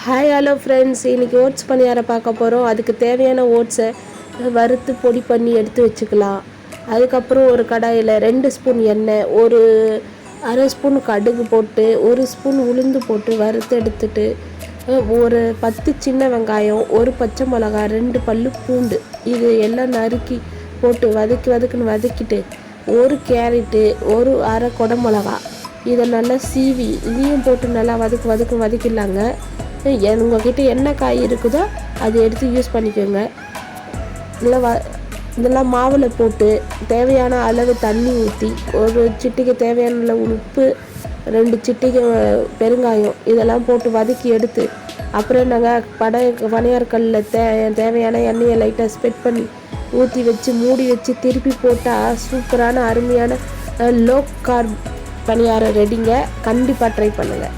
Hi hello friends, இன்றைக்கி oats பணியாரம் பார்க்க போகிறோம். அதுக்கு தேவையான ஓட்ஸை வறுத்து பொடி பண்ணி எடுத்து வச்சுக்கலாம். அதுக்கப்புறம் ஒரு கடாயில் 2 ஸ்பூன் எண்ணெய், ஒரு அரை ஸ்பூன் கடுகு போட்டு, 1 ஸ்பூன் உளுந்து போட்டு வறுத்து எடுத்துட்டு, ஒரு 10 சின்ன வெங்காயம், ஒரு பச்சை மிளகா, 2 பல்லு பூண்டு, இது எல்லாம் நறுக்கி போட்டு வதக்கிட்டு, ஒரு கேரட்டு, ஒரு அரை கொடை மிளகா, இதை நல்லா சீவி இதையும் போட்டு நல்லா வதக்கிடலாங்க. உங்கள்கிட்ட என்ன காய் இருக்குதோ அதை எடுத்து யூஸ் பண்ணிக்கோங்க. இதெல்லாம் மாவில் போட்டு தேவையான அளவு தண்ணி ஊற்றி, ஒரு சிட்டிகை தேவையான அளவு உப்பு, 2 சிட்டிகை பெருங்காயம், இதெல்லாம் போட்டு வதக்கி எடுத்து, அப்புறம் நாங்கள் பணியாரக்கல்லில் தேவையான எண்ணெயை லைட்டாக ஸ்ப்ரெட் பண்ணி ஊற்றி வச்சு மூடி வச்சு திருப்பி போட்டால் சூப்பரான அருமையான லோ கார்ப் பணியாரம் ரெடிங்க. கண்டிப்பாக ட்ரை பண்ணுங்கள்.